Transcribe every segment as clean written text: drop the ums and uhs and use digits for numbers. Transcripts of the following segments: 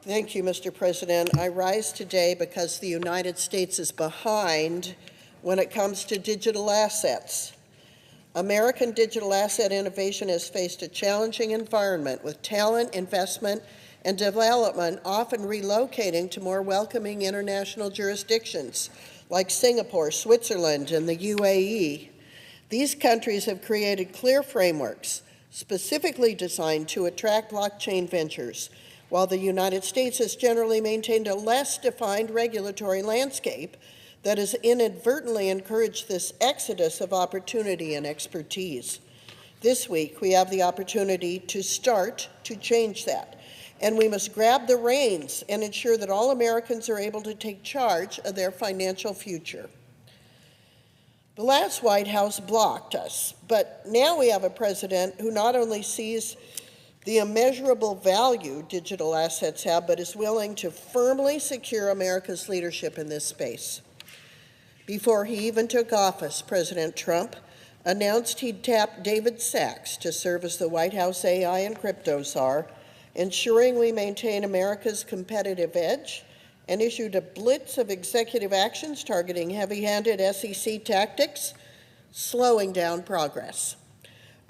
Thank you, Mr. President. I rise today because the United States is behind when it comes to digital assets. American digital asset innovation has faced a challenging environment with talent, investment, and development often relocating to more welcoming international jurisdictions like Singapore, Switzerland, and the UAE. These countries have created clear frameworks specifically designed to attract blockchain ventures, while the United States has generally maintained a less defined regulatory landscape that has inadvertently encouraged this exodus of opportunity and expertise. This week, we have the opportunity to start to change that, and we must grab the reins and ensure that all Americans are able to take charge of their financial future. The last White House blocked us, but now we have a president who not only sees the immeasurable value digital assets have, but is willing to firmly secure America's leadership in this space. Before he even took office, President Trump announced he'd tap David Sachs to serve as the White House AI and crypto czar, ensuring we maintain America's competitive edge, and issued a blitz of executive actions targeting heavy-handed SEC tactics, slowing down progress.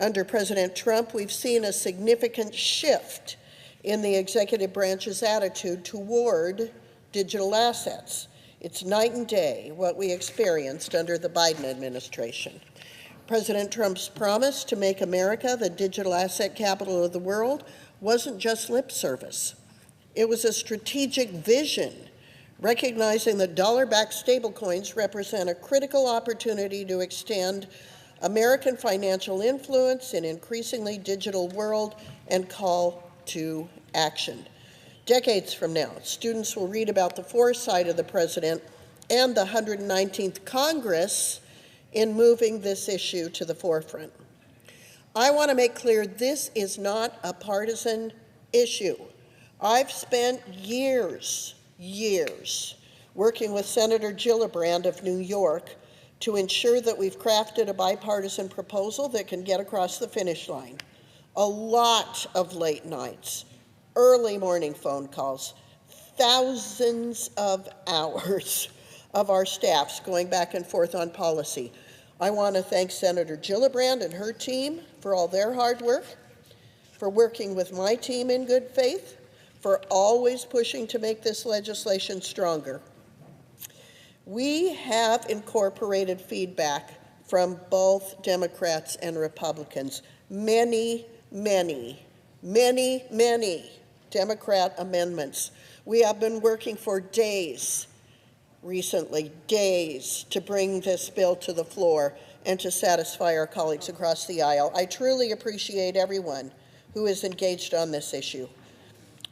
Under President Trump, we've seen a significant shift in the executive branch's attitude toward digital assets. It's night and day what we experienced under the Biden administration. President Trump's promise to make America the digital asset capital of the world wasn't just lip service. It was a strategic vision, recognizing that dollar-backed stablecoins represent a critical opportunity to extend American financial influence in an increasingly digital world and call to action. Decades from now, students will read about the foresight of the president and the 119th Congress in moving this issue to the forefront. I want to make clear this is not a partisan issue. I've spent years working with Senator Gillibrand of New York to ensure that we've crafted a bipartisan proposal that can get across the finish line. A lot of late nights, early morning phone calls, thousands of hours of our staffs going back and forth on policy. I want to thank Senator Gillibrand and her team for all their hard work, for working with my team in good faith, for always pushing to make this legislation stronger. We have incorporated feedback from both Democrats and Republicans. Many Democrat amendments. We have been working for days recently, to bring this bill to the floor and to satisfy our colleagues across the aisle. I truly appreciate everyone who is engaged on this issue.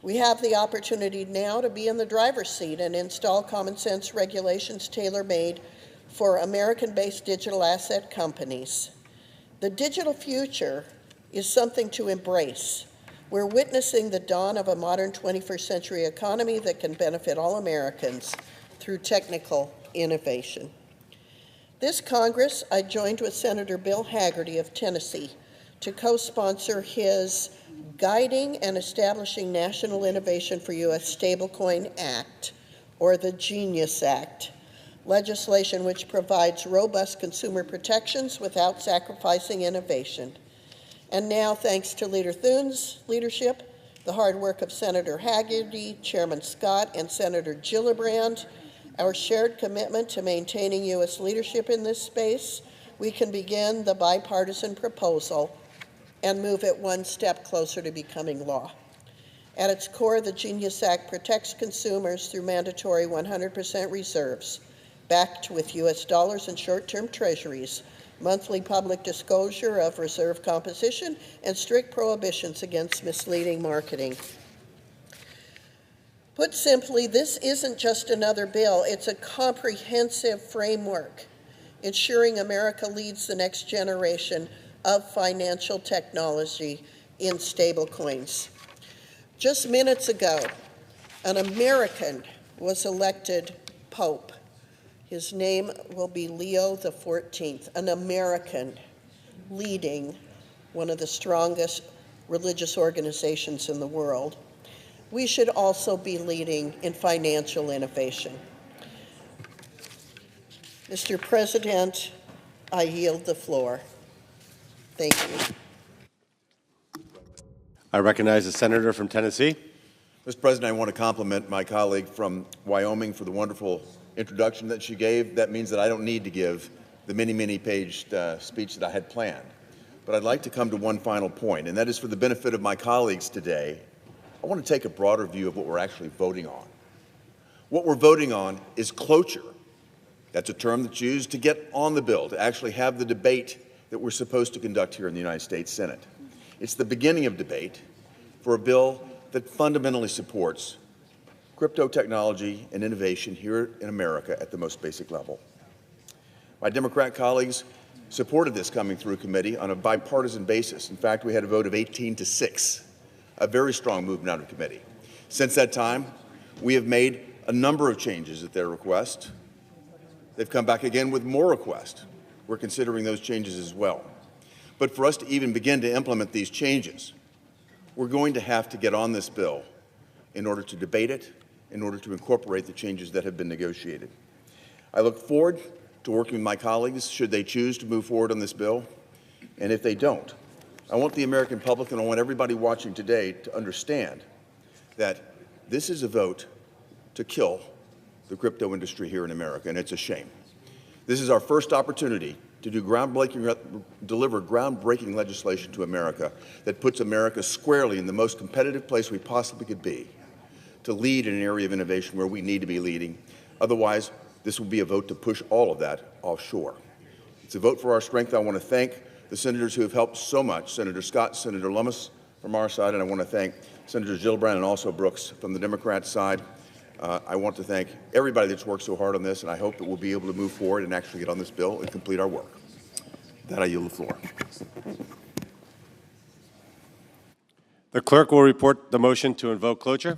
We have the opportunity now to be in the driver's seat and install common sense regulations tailor-made for American-based digital asset companies. The digital future is something to embrace. We're witnessing the dawn of a modern 21st century economy that can benefit all Americans through technical innovation. This Congress, I joined with Senator Bill Hagerty of Tennessee to co-sponsor his Guiding and Establishing National Innovation for U.S. Stablecoin Act, or the GENIUS Act, legislation which provides robust consumer protections without sacrificing innovation. And now, thanks to Leader Thune's leadership, the hard work of Senator Hagerty, Chairman Scott, and Senator Gillibrand, our shared commitment to maintaining U.S. leadership in this space, we can begin the bipartisan proposal and move it one step closer to becoming law. At its core, the GENIUS Act protects consumers through mandatory 100% reserves, backed with U.S. dollars and short-term treasuries, monthly public disclosure of reserve composition, and strict prohibitions against misleading marketing. Put simply, this isn't just another bill, it's a comprehensive framework ensuring America leads the next generation of financial technology in stablecoins. Just minutes ago, an American was elected Pope. His name will be Leo XIV, an American leading one of the strongest religious organizations in the world. we should also be leading in financial innovation. Mr. President, I yield the floor. Thank you. I recognize the senator from Tennessee. Mr. President, I want to compliment my colleague from Wyoming for the wonderful introduction that she gave. That means that I don't need to give the many-page speech that I had planned. But I'd like to come to one final point, and that is for the benefit of my colleagues today. I want to take a broader view of what we're actually voting on. What we're voting on is cloture. That's a term that's used to get on the bill, to actually have the debate that we're supposed to conduct here in the United States Senate. It's the beginning of debate for a bill that fundamentally supports crypto technology and innovation here in America at the most basic level. My Democrat colleagues supported this coming through committee on a bipartisan basis. In fact, we had a vote of 18-6, a very strong movement out of committee. Since that time, we have made a number of changes at their request. They've come back again with more requests. We're considering those changes as well. But for us to even begin to implement these changes, we're going to have to get on this bill in order to debate it, in order to incorporate the changes that have been negotiated. I look forward to working with my colleagues should they choose to move forward on this bill. And if they don't, I want the American public and I want everybody watching today to understand that this is a vote to kill the crypto industry here in America, and it's a shame. This is our first opportunity to deliver groundbreaking legislation to America that puts America squarely in the most competitive place we possibly could be, to lead in an area of innovation where we need to be leading. Otherwise, this will be a vote to push all of that offshore. It's a vote for our strength. I want to thank the senators who have helped so much, Senator Scott, Senator Lummis from our side, and I want to thank Senator Gillibrand and also Brooks from the Democrat side. I want to thank everybody that's worked so hard on this, and I hope that we'll be able to move forward and actually get on this bill and complete our work. With that, I yield the floor. The clerk will report the motion to invoke cloture.